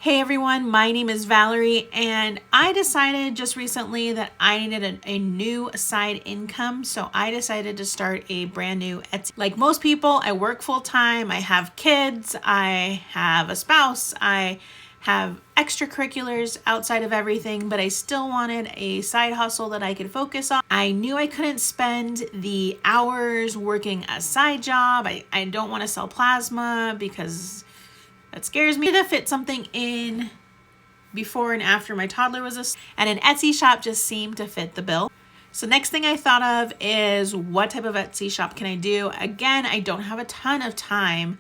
Hey everyone, my name is Valerie and I decided just recently that I needed a new side income, so I decided to start a brand new Etsy. Like most people, I work full time, I have kids, I have a spouse, I have extracurriculars outside of everything, but I still wanted a side hustle that I could focus on. I knew I couldn't spend the hours working a side job. I don't want to sell plasma because that scares me. To fit something in before and after my toddler was and an Etsy shop just seemed to fit the bill. So next thing I thought of is what type of Etsy shop can I do? Again, I don't have a ton of time,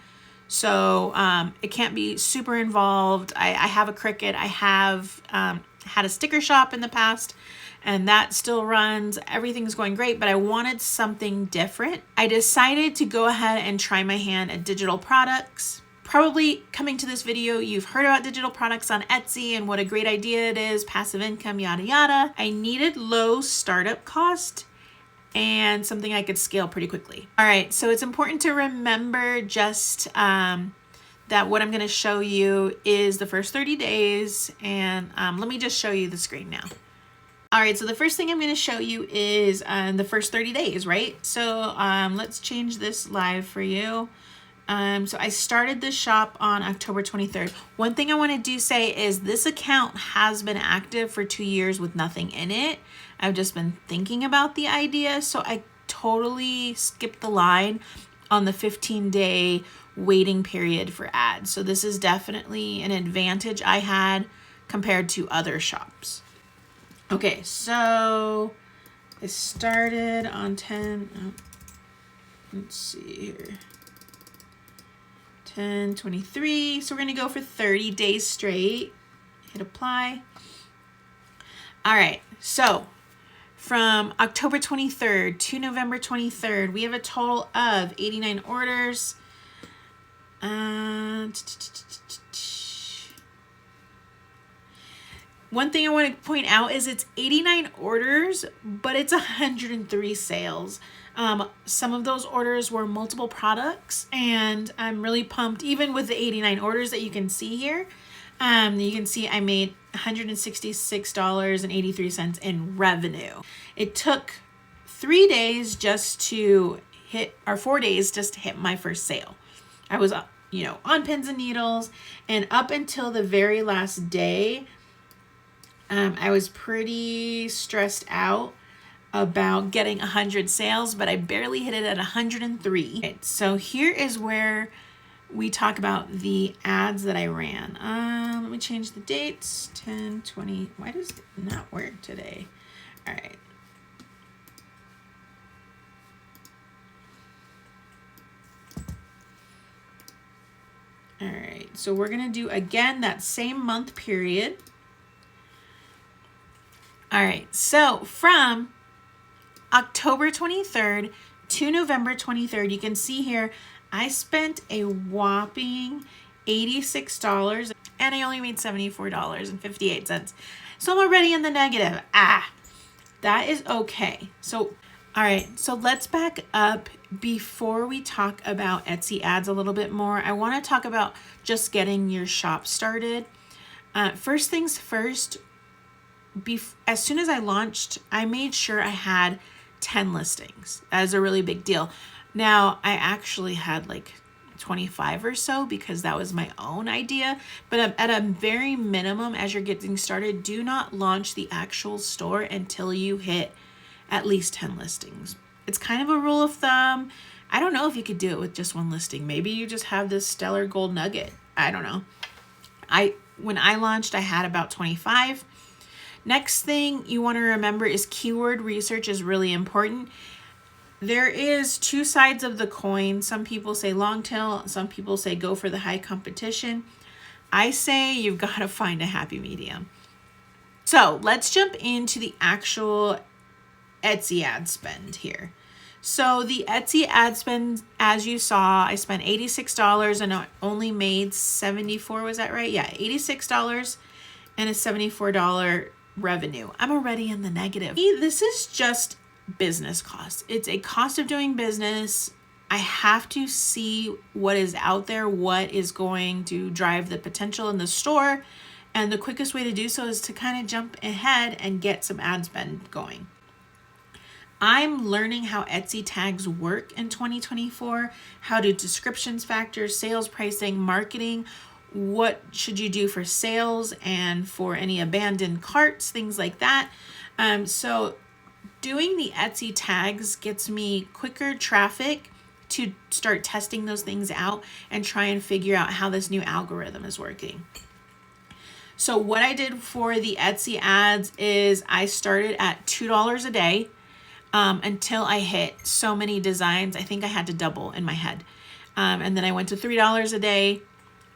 so it can't be super involved. I have a Cricut. I have had a sticker shop in the past, and that still runs. Everything's going great, but I wanted something different. I decided to go ahead and try my hand at digital products. Probably coming to this video, you've heard about digital products on Etsy and what a great idea it is, passive income, yada yada. I needed low startup cost and something I could scale pretty quickly. All right, so it's important to remember just that what I'm gonna show you is the first 30 days, and let me just show you the screen now. All right, so the first thing I'm gonna show you is the first 30 days, right? So let's change this live for you. So I started this shop on October 23rd. One thing I want to say is this account has been active for 2 years with nothing in it. I've just been thinking about the idea, so I totally skipped the line on the 15-day waiting period for ads. So this is definitely an advantage I had compared to other shops. Okay, so I started on 10, let's see here. 10/23, so we're gonna go for 30 days straight. Hit apply. All right, so from October 23rd to November 23rd, we have a total of 89 orders. One thing I want to point out is it's 89 orders, but it's 103 sales. Some of those orders were multiple products, and I'm really pumped. Even with the 89 orders that you can see here, you can see I made $166.83 in revenue. It took 3 days just to hit, or 4 days just to hit my first sale. I was, on pins and needles, and up until the very last day, I was pretty stressed out about getting 100 sales, but I barely hit it at 103. Okay, so here is where we talk about the ads that I ran. Let me change the dates. 10/20. Why does it not work today? All right. All right, so we're gonna do again that same month period. All right, so from October 23rd to November 23rd, you can see here, I spent a whopping $86 and I only made $74.58. So I'm already in the negative. That is okay. So, all right, so let's back up before we talk about Etsy ads a little bit more. I want to talk about just getting your shop started. First things first, as soon as I launched, I made sure I had 10 listings. That is a really big deal. Now, I actually had like 25 or so because that was my own idea. But at a very minimum, as you're getting started, do not launch the actual store until you hit at least 10 listings. It's kind of a rule of thumb. I don't know if you could do it with just one listing. Maybe you just have this stellar gold nugget. I don't know. When I launched, I had about 25. Next thing you want to remember is keyword research is really important. There is two sides of the coin. Some people say long tail, some people say go for the high competition. I say you've got to find a happy medium. So let's jump into the actual Etsy ad spend here. So the Etsy ad spend, as you saw, I spent $86 and I only made $74, was that right? Yeah, $86 and a $74 revenue. I'm already in the negative. This is just business costs. It's a cost of doing business. I have to see what is out there, what is going to drive the potential in the store. And the quickest way to do so is to kind of jump ahead and get some ad spend going. I'm learning how Etsy tags work in 2024, how do descriptions factor, sales pricing, marketing, what should you do for sales and for any abandoned carts, things like that. So doing the Etsy tags gets me quicker traffic to start testing those things out and try and figure out how this new algorithm is working. So what I did for the Etsy ads is I started at $2 a day until I hit so many designs. I think I had to double in my head. And then I went to $3 a day,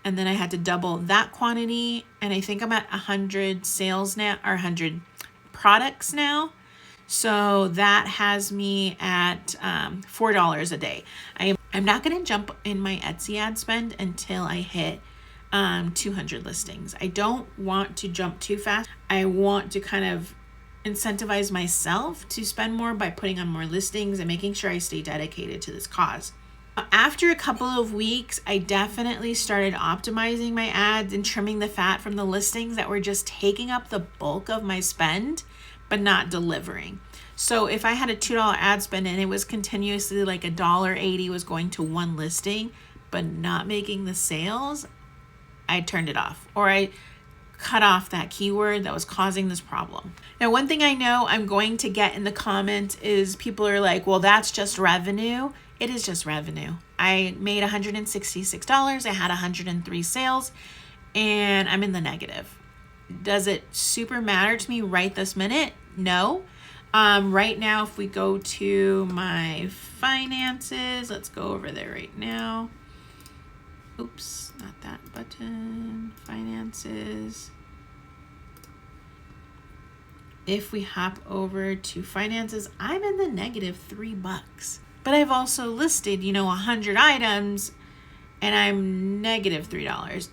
and then I had to double that quantity. And I think I'm at 100 sales now, or 100 products now. So that has me at $4 a day. I'm not going to jump in my Etsy ad spend until I hit 200 listings. I don't want to jump too fast. I want to kind of incentivize myself to spend more by putting on more listings and making sure I stay dedicated to this cause. After a couple of weeks, I definitely started optimizing my ads and trimming the fat from the listings that were just taking up the bulk of my spend, but not delivering. So if I had a $2 ad spend and it was continuously like $1.80 was going to one listing, but not making the sales, I turned it off, or I cut off that keyword that was causing this problem. Now, one thing I know I'm going to get in the comments is people are like, well, that's just revenue. It is just revenue. I made $166. I had 103 sales and I'm in the negative. Does it super matter to me right this minute? No. Right now, if we go to my finances, let's go over there right now. Oops, not that button. Finances. If we hop over to finances, I'm in the negative $3. But I've also listed, 100 items and I'm negative $3.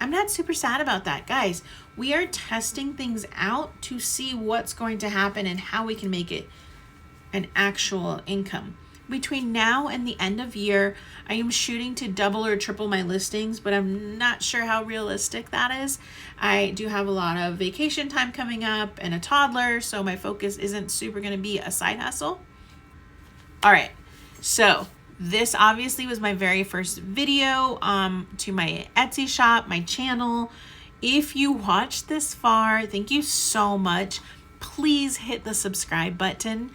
I'm not super sad about that, guys. We are testing things out to see what's going to happen and how we can make it an actual income. Between now and the end of year, I am shooting to double or triple my listings, but I'm not sure how realistic that is. I do have a lot of vacation time coming up and a toddler, so my focus isn't super going to be a side hustle. All right, so this obviously was my very first video to my Etsy shop, my channel. If you watched this far, thank you so much. Please hit the subscribe button.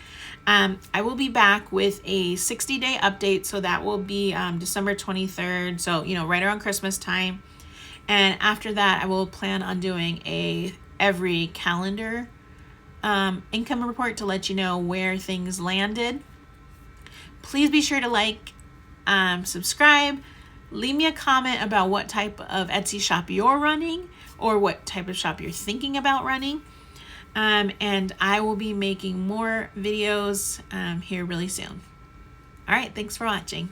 I will be back with a 60-day update. So that will be December 23rd. So, right around Christmas time. And after that, I will plan on doing every calendar income report to let you know where things landed. Please be sure to like, subscribe, leave me a comment about what type of Etsy shop you're running or what type of shop you're thinking about running. And I will be making more videos here really soon. All right, thanks for watching.